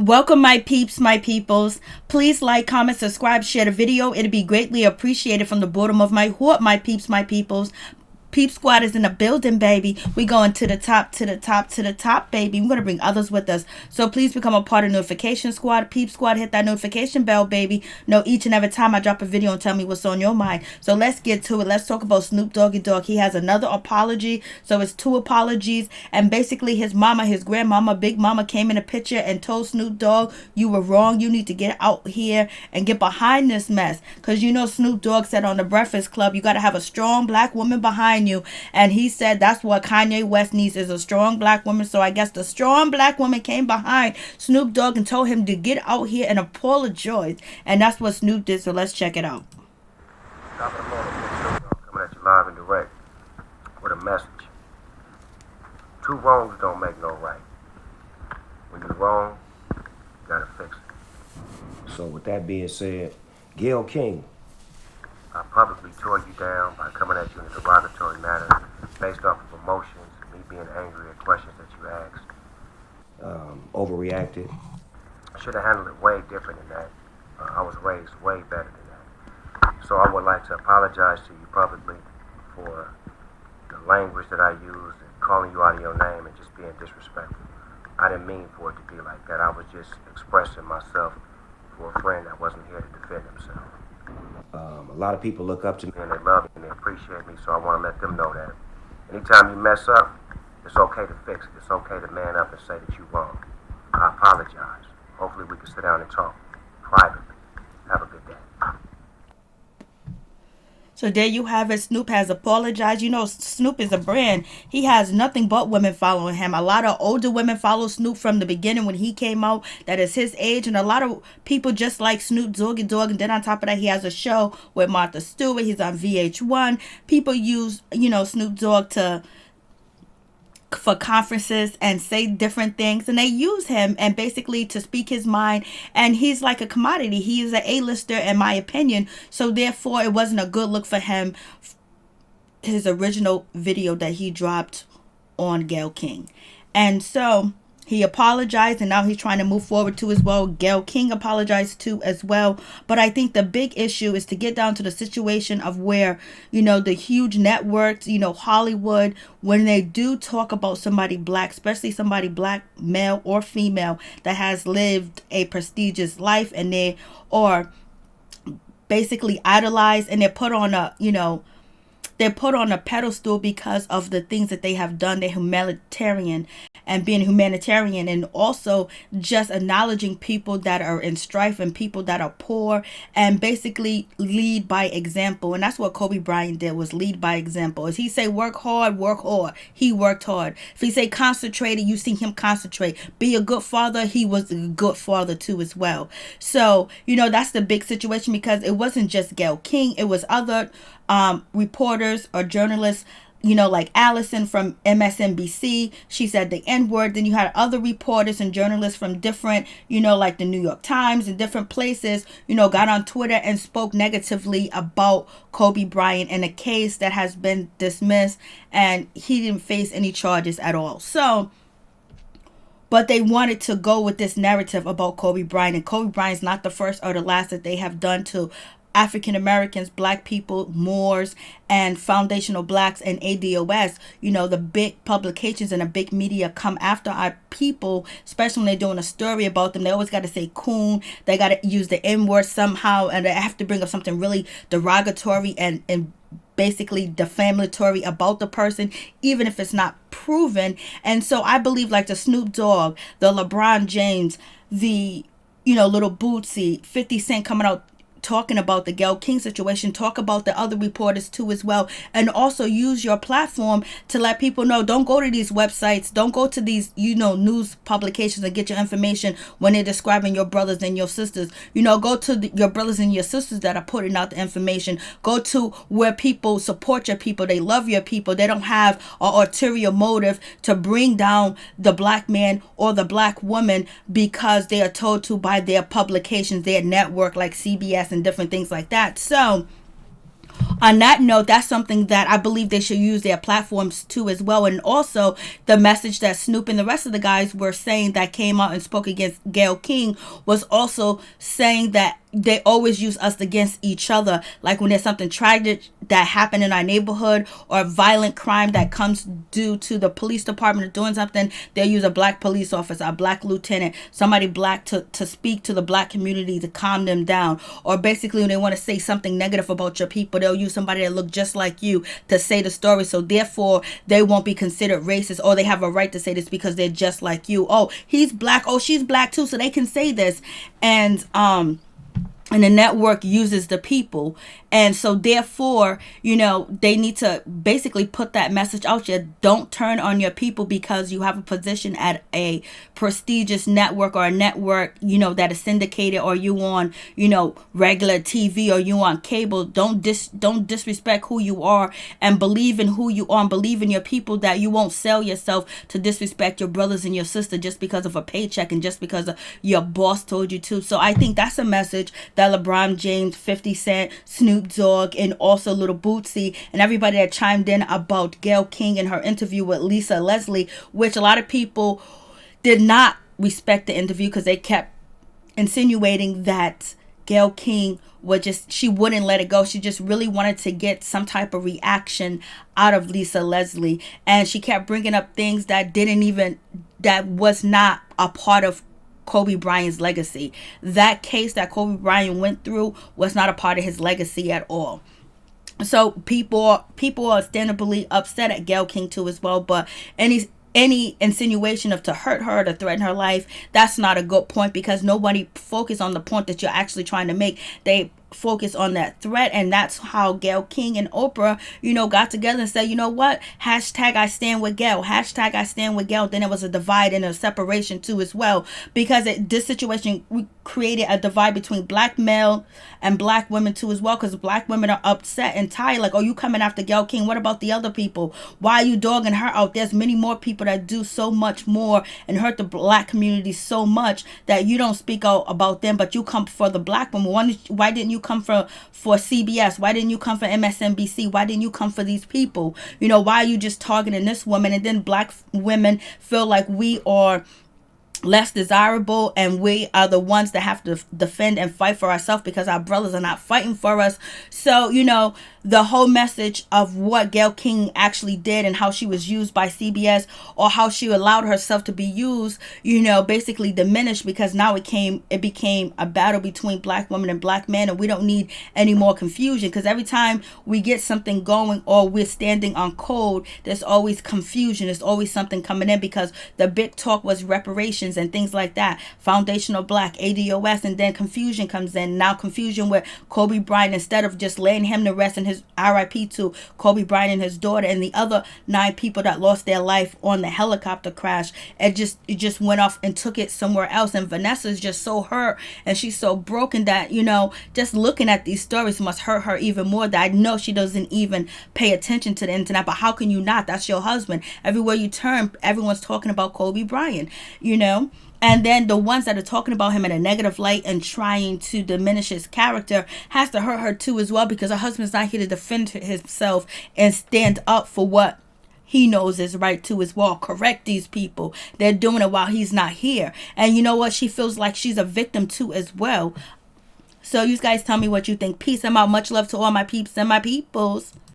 Welcome, my peeps, my peoples. Please like, comment, subscribe, share the video. It'd be greatly appreciated from the bottom of my heart, my peeps, my peoples. Peep Squad is in the building, baby. We going to the top, to the top, to the top, baby. We're going to bring others with us. So please become a part of Notification Squad. Peep Squad, hit that notification bell, baby. Know each and every time I drop a video and tell me what's on your mind. So let's get to it. Let's talk about Snoop Doggy Dogg. He has another apology. So it's two apologies. And basically his mama, his grandmama, Big Mama came in the picture and told Snoop Dogg, you were wrong. You need to get out here and get behind this mess. Because you know Snoop Dogg said on the Breakfast Club, you got to have a strong black woman behind you, and he said that's what Kanye West needs, is a strong black woman. So I guess the strong black woman came behind Snoop Dogg and told him to get out here and apologize, and that's what Snoop did. So let's check it out. Top of the morning, coming at you live and direct with a message. Two wrongs don't make no right. When you're wrong, you gotta fix it. So with that being said, Gayle King, I publicly tore you down by coming at you in a derogatory manner based off of emotions, me being angry at questions that you asked. Overreacted. I should have handled it way different than that. I was raised way better than that. So I would like to apologize to you publicly for the language that I used and calling you out of your name and just being disrespectful. I didn't mean for it to be like that. I was just expressing myself for a friend that wasn't here to defend himself. A lot of people look up to me and they love me and they appreciate me, so I want to let them know that anytime you mess up, it's okay to fix it. It's okay to man up and say that you're wrong. I apologize. Hopefully we can sit down and talk privately. Have a good day. So there you have it. Snoop has apologized. You know, Snoop is a brand. He has nothing but women following him. A lot of older women follow Snoop from the beginning when he came out, that is his age. And a lot of people just like Snoop Doggy Dogg. And then on top of that, he has a show with Martha Stewart. He's on VH1. People use, Snoop Dogg for conferences and say different things, and they use him and basically to speak his mind, and he's like a commodity. He is an A-lister in my opinion, so therefore it wasn't a good look for him, his original video that he dropped on Gayle King. And so he apologized, and now he's trying to move forward too as well. Gayle King apologized too as well. But I think the big issue is to get down to the situation of where, the huge networks, Hollywood, when they do talk about somebody black, especially somebody black, male or female, that has lived a prestigious life, and they are basically idolized, and they're put on a pedestal because of the things that they have done. They're humanitarian, and being humanitarian, and also just acknowledging people that are in strife and people that are poor, and basically lead by example. And that's what Kobe Bryant did, was lead by example. As he say work hard, he worked hard. If he say concentrated, you see him concentrate. Be a good father, he was a good father too as well. So that's the big situation, because it wasn't just Gayle King, it was other reporters or journalists, like Allison from MSNBC. She said the N-word. Then you had other reporters and journalists from different, like the New York Times and different places, got on Twitter and spoke negatively about Kobe Bryant in a case that has been dismissed, and he didn't face any charges at all. So, but they wanted to go with this narrative about Kobe Bryant, and Kobe Bryant's not the first or the last that they have done to African Americans, black people, Moors, and foundational blacks, and ADOS. The big publications and the big media come after our people, especially when they're doing a story about them. They always got to say coon. They got to use the N-word somehow, and they have to bring up something really derogatory and basically defamatory about the person, even if it's not proven. And so I believe, like the Snoop Dogg, the LeBron James, the Little Boosie, 50 Cent coming out talking about the Gayle King situation, talk about the other reporters too as well, and also use your platform to let people know, don't go to these websites, don't go to these news publications and get your information when they're describing your brothers and your sisters. Go to your brothers and your sisters that are putting out the information. Go to where people support your people, they love your people, they don't have an ulterior motive to bring down the black man or the black woman because they are told to by their publications, their network like CBS and different things like that. So on that note, that's something that I believe they should use their platforms to as well. And also the message that Snoop and the rest of the guys were saying that came out and spoke against Gayle King was also saying that they always use us against each other. Like when there's something tragic that happened in our neighborhood or violent crime that comes due to the police department doing something, they'll use a black police officer, a black lieutenant, somebody black to speak to the black community to calm them down. Or basically when they want to say something negative about your people, they'll use somebody that look just like you to say the story. So therefore they won't be considered racist, or they have a right to say this because they're just like you. Oh, he's black. Oh, she's black too. So they can say this. And the network uses the people. And so therefore, they need to basically put that message out there. Don't turn on your people because you have a position at a prestigious network, or a network, that is syndicated, or you on, regular TV, or you on cable. Don't disrespect who you are, and believe in who you are, and believe in your people, that you won't sell yourself to disrespect your brothers and your sister just because of a paycheck and just because of your boss told you to. So I think that's a message that LeBron James, 50 Cent, Snoop Dogg, and also Lil Boosie, and everybody that chimed in about Gayle King and her interview with Lisa Leslie, which a lot of people did not respect the interview because they kept insinuating that Gayle King she wouldn't let it go. She just really wanted to get some type of reaction out of Lisa Leslie, and she kept bringing up things that was not a part of Kobe Bryant's legacy. That case that Kobe Bryant went through was not a part of his legacy at all. So people are understandably upset at Gayle King too as well. But any insinuation of to hurt her, to threaten her life, that's not a good point, because nobody focus on the point that you're actually trying to make. They focus on that threat. And that's how Gayle King and Oprah, got together and said, you know what, hashtag I stand with Gayle, hashtag I stand with Gayle. Then it was a divide and a separation too as well, because this situation created a divide between black male and black women too as well, because black women are upset and tired, like, oh, you coming after Gayle King, what about the other people? Why are you dogging her out? There's many more people that do so much more and hurt the black community so much that you don't speak out about them, but you come for the black women. Why didn't you come for CBS? Why didn't you come for MSNBC? Why didn't you come for these people? Why are you just targeting this woman? And then black women feel like we are less desirable, and we are the ones that have to defend and fight for ourselves because our brothers are not fighting for us. So the whole message of what Gayle King actually did and how she was used by CBS, or how she allowed herself to be used, basically diminished, because now it became a battle between black women and black men, and we don't need any more confusion, because every time we get something going or we're standing on code, there's always confusion. There's always something coming in, because the big talk was reparations and things like that, foundational black, ADOS, and then confusion comes in. Now confusion with Kobe Bryant, instead of just laying him to rest, and his RIP to Kobe Bryant and his daughter and the other 9 people that lost their life on the helicopter crash, it just went off and took it somewhere else. And Vanessa's just so hurt, and she's so broken that just looking at these stories must hurt her even more, that I know she doesn't even pay attention to the internet. But how can you not? That's your husband. Everywhere you turn, everyone's talking about Kobe Bryant, And then the ones that are talking about him in a negative light and trying to diminish his character has to hurt her too as well, because her husband's not here to defend himself and stand up for what he knows is right too as well. Correct these people. They're doing it while he's not here. And you know what? She feels like she's a victim too as well. So you guys tell me what you think. Peace. I'm out. Much love to all my peeps and my peoples.